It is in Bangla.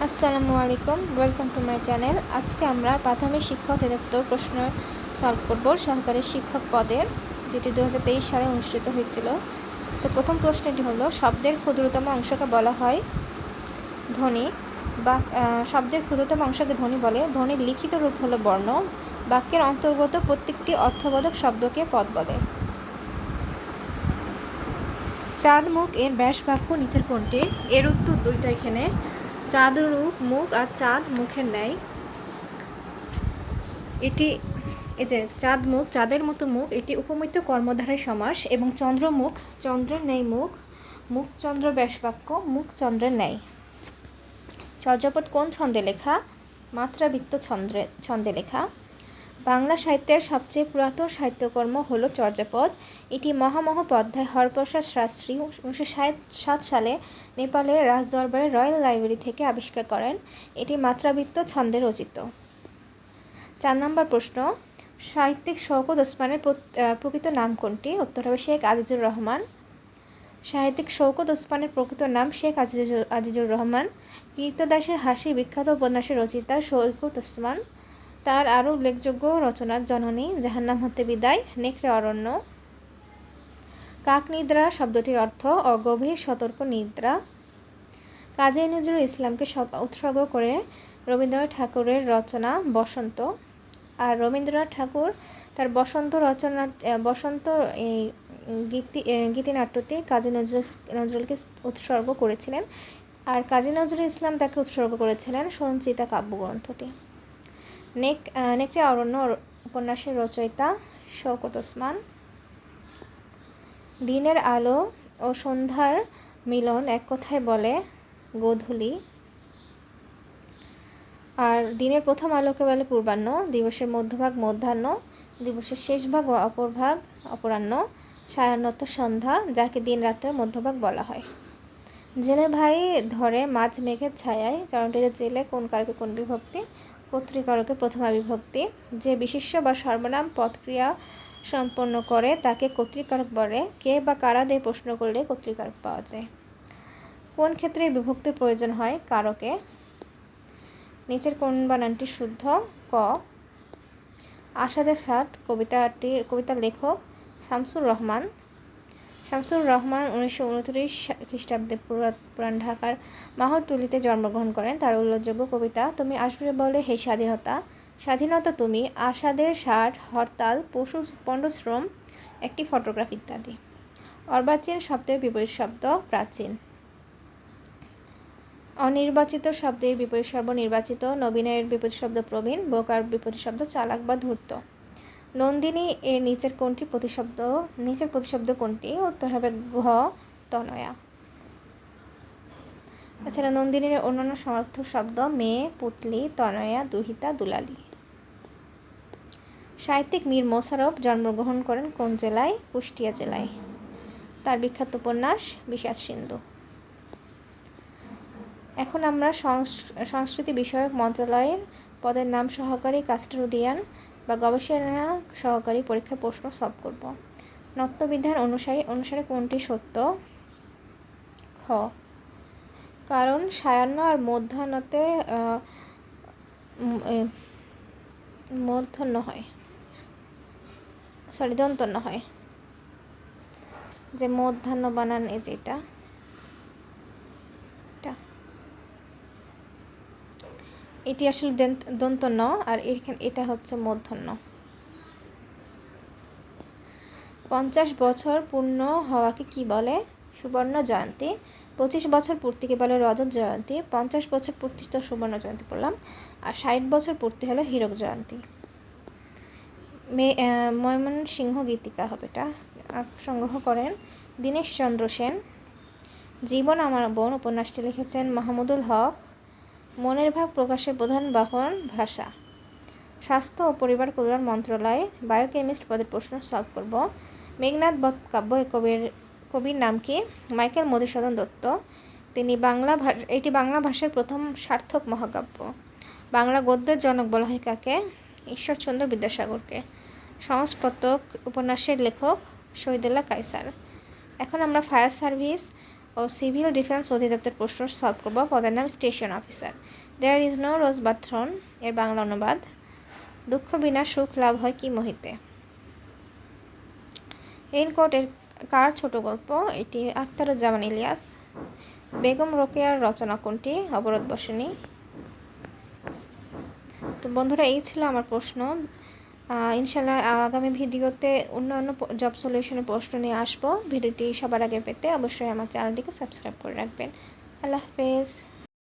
আসসালামু আলাইকুম, ওয়েলকাম টু মাই চ্যানেল। আজকে আমরা প্রাথমিক শিক্ষা অধিদপ্তর প্রশ্ন সলভ করব সহকারী শিক্ষক পদের, যেটি 2023 সালে অনুষ্ঠিত হয়েছিল। তো প্রথম প্রশ্নটি হলো, শব্দের ক্ষুদ্রতম অংশকে বলা হয় ধ্বনি, বা শব্দের ক্ষুদ্রতম অংশকে ধ্বনি বলে। ধ্বনির লিখিত রূপ হলো বর্ণ। বাক্যের অন্তর্গত প্রত্যেকটি অর্থবোধক শব্দকে পদ বলে। চাঁদ মুখ এর ব্যাস বাক্য নিচের কোনটি? এর উত্তর দুইটা এখানে। চাঁদ রূপ মুখ আর চাঁদ মুখের ন্যায়। এটি এই যে চাঁদ মুখ, চাঁদের মতো মুখ, এটি উপমিত কর্মধারায় সমাস। এবং চন্দ্রমুখ, চন্দ্রের ন্যায় মুখ, মুখ চন্দ্র ব্যাস বাক্য, মুখ চন্দ্রের ন্যায়। চর্যাপদ কোন ছন্দে লেখা? মাত্রাবৃত্ত ছন্দে লেখা। বাংলা সাহিত্যের সবচেয়ে পুরাতন সাহিত্যকর্ম হল চর্যাপদ। এটি মহামহোপাধ্যায় হরপ্রসাদ শাস্ত্রী 1907 সালে নেপালের রাজদরবারের রয়্যাল লাইব্রেরি থেকে আবিষ্কার করেন। এটি মাত্রাবৃত্ত ছন্দে রচিত। 4 নম্বর প্রশ্ন, সাহিত্যিক শওকত ওসমানের প্রকৃত নাম কোনটি? উত্তর হবে শেখ আজিজুর রহমান। সাহিত্যিক শওকত ওসমানের প্রকৃত নাম শেখ আজিজুর রহমান। কীর্তদাসের হাসি বিখ্যাত উপন্যাসের রচয়িতা শওকত ওসমান। তার আরও উল্লেখযোগ্য রচনা জননী, জাহান্নাম হতে বিদায়, নেকড়ে অরণ্য। কাকনিদ্রা শব্দটির অর্থ অগভীর সতর্ক নিদ্রা। কাজী নজরুল ইসলামকে উৎসর্গ করে রবীন্দ্রনাথ ঠাকুরের রচনা বসন্ত। আর রবীন্দ্রনাথ ঠাকুর তার বসন্ত এই গীতিনাট্যটি কাজী নজরুলকে উৎসর্গ করেছিলেন। আর কাজী নজরুল ইসলাম তাকে উৎসর্গ করেছিলেন সঞ্চিতা কাব্যগ্রন্থটি। নেকড়ে অরণ্য উপন্যাসের রচয়িতা শওকত ওসমান। দিনের আলো ও সন্ধ্যার মিলন এক কথায় বলে গোধূলি। আর দিনের প্রথম আলোকে বলে পূর্বাহ্ন, দিবসের মধ্যভাগ মধ্যাহ্ন, দিবসের শেষ ভাগ ও অপরভাগ অপরাহ্ন, সায়াহ্নত সন্ধ্যা, যাকে দিন রাতের মধ্যভাগ বলা হয়। জেলে ভাই ধরে মাঝ মেঘের ছায়ায়, চরণটিতে জেলে কোন কারকে কোন বিভক্তি? কর্তৃকারকে প্রথমা বিভক্তি। যে বিশেষ্য বা সর্বনাম পদক্রিয়া সম্পন্ন করে তাকে কর্তৃকারক বলে। কে বা কারা দিয়ে প্রশ্ন করলে কর্তৃকারক পাওয়া যায়। কোন ক্ষেত্রে বিভক্তির প্রয়োজন হয়? কারকে। নিচের কোন বানানটি শুদ্ধ? ক। আষাঢ়ের ষাট কবিতার লেখক শামসুর রহমান। শামসুর রহমান 1929 খ্রিস্টাব্দে পুরান ঢাকার মাহরটুলিতে জন্মগ্রহণ করেন। তার উল্লেখযোগ্য কবিতা তুমি আসবে বলে হে স্বাধীনতা, স্বাধীনতা তুমি, আষাঢ়ের ষাট, হরতাল, পণ্ডশ্রম, একটি ফটোগ্রাফ ইত্যাদি। অর্বাচীন শব্দের বিপরীত শব্দ প্রাচীন। অনির্বাচিত শব্দের বিপরীত শব্দ নির্বাচিত। নবীনের বিপরীত শব্দ প্রবীণ। বোকার বিপরীত শব্দ চালাক বা ধূর্ত। নন্দিনী এর নিচের প্রতিশব্দ কোনটি? উত্তর হবে ঘ, তনয়া। এছাড়া নন্দিনীর অন্যান্য সমার্থক শব্দ মেয়ে, পুতলি, তনয়া, দুহিতা, দুলালী। সাহিত্যিক মীর মোশাররফ জন্মগ্রহণ করেন কোন জেলায়? কুষ্টিয়া জেলায়। তার বিখ্যাত উপন্যাস বিষাদ সিন্ধু। এখন আমরা সংস্কৃতি বিষয়ক মন্ত্রণালয়ের পদের নাম সহকারী কাস্টোডিয়ান বা গবেষণা সহকারী পরীক্ষা প্রশ্ন সলভ করব। নত্যবিধান অনুসারে কোনটি সত্য? খ। কারণ সায়াহ্ন আর মধ্যাহ্নতে মূর্ধন্য হয়, দন্তন্য হয়। যে মধ্যাহ্ন বানান এই যেটা, এটি আসলে দন্তন্য, আর এটা হচ্ছে মূর্ধন্য। 50 বছর পূর্ণ হওয়াকে কি বলে? সুবর্ণ জয়ন্তী। 25 বছর পূর্তিকে বলে রজত জয়ন্তী। 50 বছর পূর্তি তো সুবর্ণ জয়ন্তী বললাম, আর 60 বছর পূর্তি হলো হীরক জয়ন্তী। ময়মনসিংহ গীতিকা হবে এটা। সংগ্রহ করেন দীনেশ চন্দ্র সেন। জীবন আমার বোন উপন্যাসটি লিখেছেন মাহমুদুল হক। মনের ভাব প্রকাশের প্রধান বাহন ভাষা। স্বাস্থ্য ও পরিবার কল্যাণ মন্ত্রণালয় বায়োকেমিস্ট পদের প্রশ্ন সলভ করব। মেঘনাদ বধ কাব্য কবির নাম কি? মাইকেল মধুসূদন দত্ত। এটি বাংলা ভাষার প্রথম সার্থক মহাকাব্য। বাংলা গদ্যের জনক বলা হয় কাকে? ঈশ্বরচন্দ্র বিদ্যাসাগরকে। সংস্পর্শক উপন্যাসের লেখক শহীদুল্লাহ কায়সার। এখন আমরা ফায়ার সার্ভিস ও সিভিল ডিফেন্স অধিদপ্তর প্রশ্ন সলভ করবো। পদের নাম station officer. There is no rose but thorn এর বাংলা অনুবাদ, দুঃখ বিনা সুখ লাভ হয় কি মোহিতে। রেইনকোট এর কার ছোট গল্প? এটি আখতারুজ্জামান ইলিয়াস। বেগম রোকেয়ার রচনা কোনটি? অবরোধ বসেনি। তো বন্ধুরা, এই ছিল আমার প্রশ্ন। ইনশাল্লাহ আগামী ভিডিওতে অন্যান্য জব সলিউশনের প্রশ্ন নিয়ে আসবো। ভিডিওটি সবার আগে পেতে অবশ্যই আমার চ্যানেলটিকে সাবস্ক্রাইব করে রাখবেন। আল্লাহ হাফেজ।